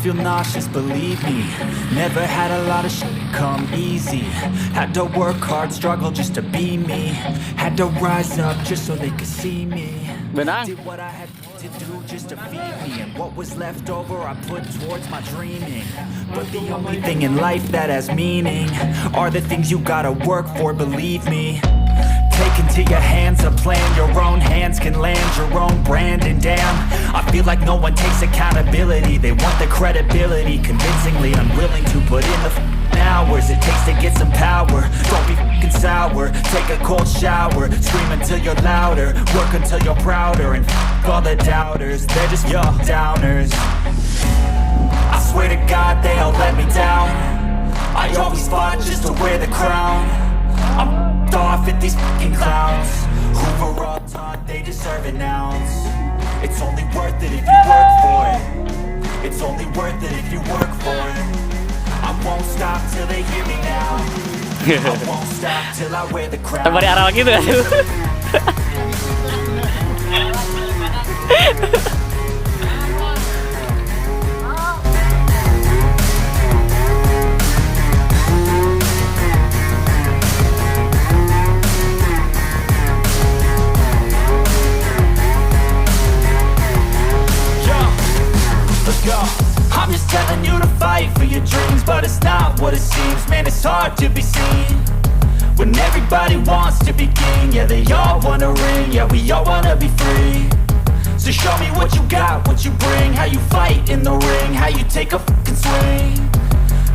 feel nauseous, believe me. Never had a lot of shit come easy. Had to work hard, struggle just to be me. Had to rise up just so they could see me. Benang. Did what I had to do just to feed me. And what was left over I put towards my dreaming. But the only thing in life that has meaning are the things you gotta work for, believe me. Take into your hands a plan, your own hands can land your own brand. And damn, I feel like no one takes accountability. They want the credibility, convincingly unwilling to put in the hours it takes to get some power. Don't be f***ing sour, take a cold shower. Scream until you're louder, work until you're prouder. And f*** all the doubters, they're just your downers. I swear to God they all let me down. I always fought just to wear the crown. I'm off at these fucking clowns who were all taught they deserve an ounce. It's only worth it if you work for it. It's only worth it if you work for it. I won't stop till they hear me now. I won't stop till I wear the crown. Terbalik arah gitu ya. I'm just telling you to fight for your dreams, but it's not what it seems. Man, it's hard to be seen when everybody wants to be king. Yeah, they all wanna ring, yeah, we all wanna be free. So show me what you got, what you bring, how you fight in the ring, how you take a fucking swing.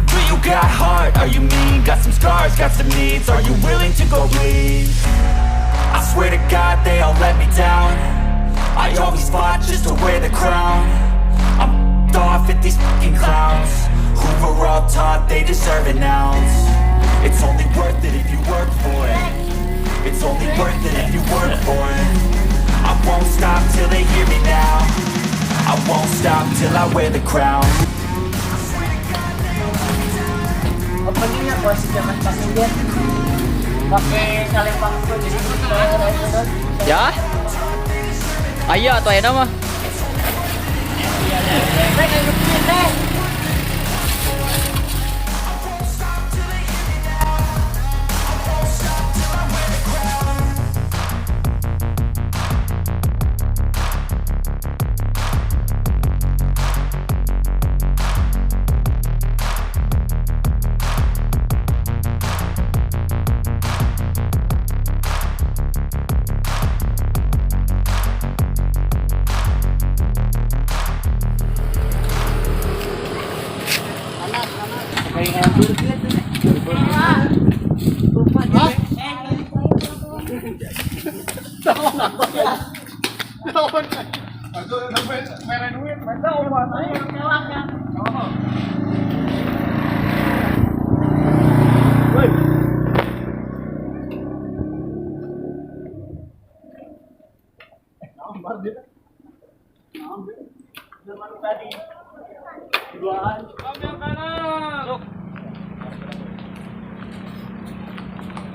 Do you got heart, are you mean? Got some scars, got some needs, are you willing to go bleed? I swear to God they all let me down. I always fought just to wear the crown. I'm off at these fucking clowns who were all taught they deserve an ounce. It's only worth it if you work for it. It's only worth it if you work for it. I won't stop till they hear me now. I won't stop till I wear the crown. Openingnya buat zaman pasien pakai kaleng bangku jadi Ya. Ayo atau enak mah.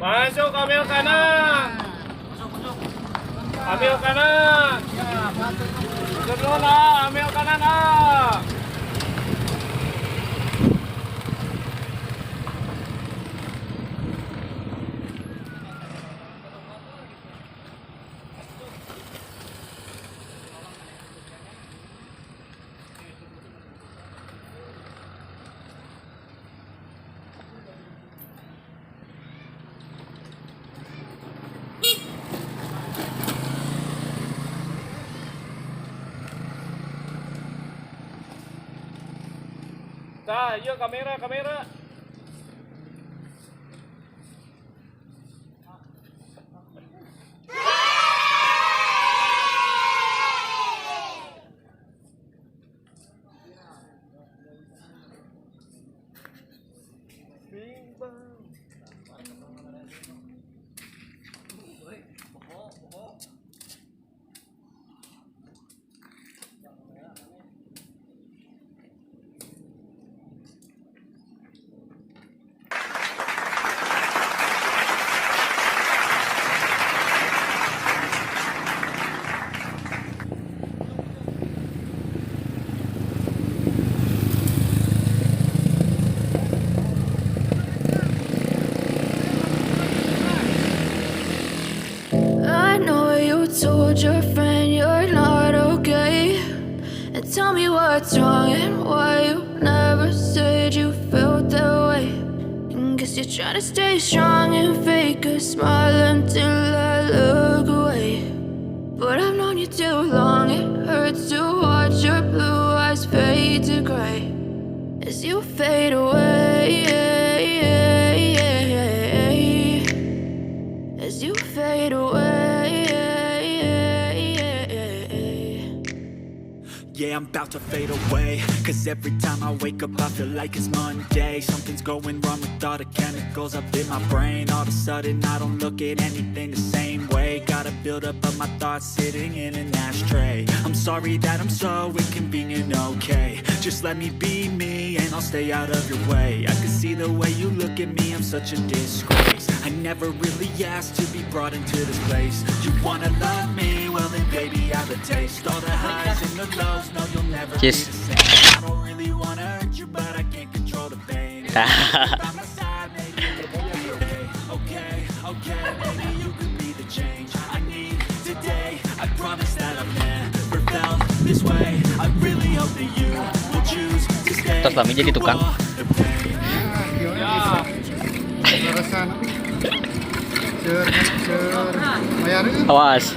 Masuk, ambil kanan. Ambil kanan. Dulu lah, ambil kanan lah. Nah, yuk kamera. told your friend you're not okay? And tell me what's wrong and why you never said you felt that way. And guess you're trying to stay strong and fake a smile until I look away. But I've known you too long, it hurts to watch your blue eyes fade to gray as you fade away. As you fade away. Yeah, I'm about to fade away, cause every time I wake up I feel like it's Monday. Something's going wrong with all the chemicals up in my brain. All of a sudden I don't look at anything the same way. Gotta build up of my thoughts sitting in an ashtray. I'm sorry that I'm so inconvenient, okay? Just let me be me and I'll stay out of your way. I can see the way you look at me, I'm such a disgrace. I never really asked to be brought into this place. You wanna love me? Well then baby I have a taste. All the highs and the lows, no you'll never be the Cheers. same. I don't really wanna hurt you but I can't control the pain. By my side, maybe it'll be okay. Okay, maybe you could be the change I need today. I promise that I've never felt this way. I really hope that you will choose to stay. Terus Lami jadi tukang. Awas.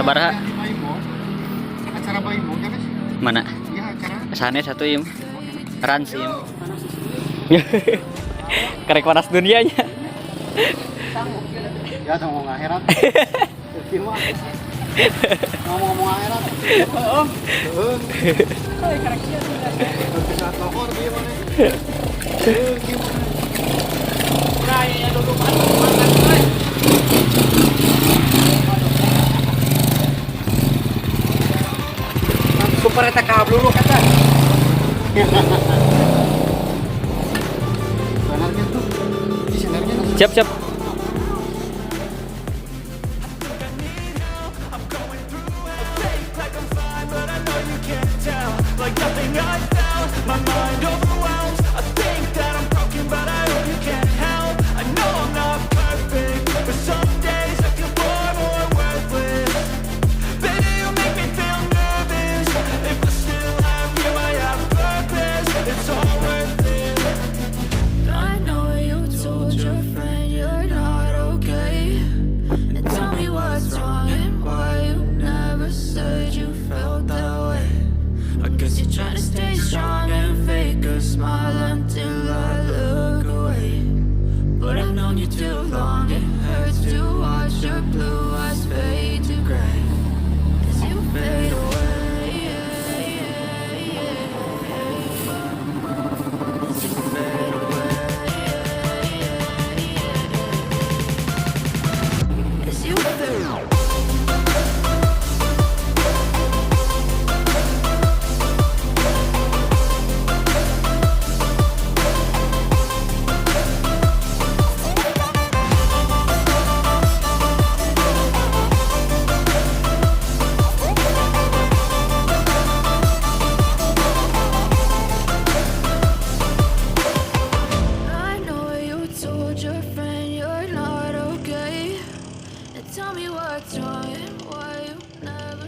Sabar ha. Acara bayimu kan? Mana? Iya acara. Kesana satu im. Rans im. Kerek panas dunianya. Ya ngomong akhirat. Ngomong akhirat. Oh. Heeh. Karakter. Bisa tokor dia mana? Kaya dulu makan. Super eta kabel dulu kata. Sanarnya tuh. Di sanarnya. Siap. Like nothing I felt, my mind overwhelmed. I think that I'm broken, but I hope you can't help. I know I'm not perfect, but some days I feel far more worthless. Baby, you make me feel nervous. If I still have you, I have purpose. It's all worth it. I know you told your friend you're not okay. And tell me what's wrong and why you never said you felt that way. I guess you're trying to stay strong and fake a smile until I look away. But I've known you too long, it hurts to watch your blue eyes fade to gray as you fade away. As you fade away. As you fade away. I know you told your friend you're not okay. And tell me what's wrong and why you never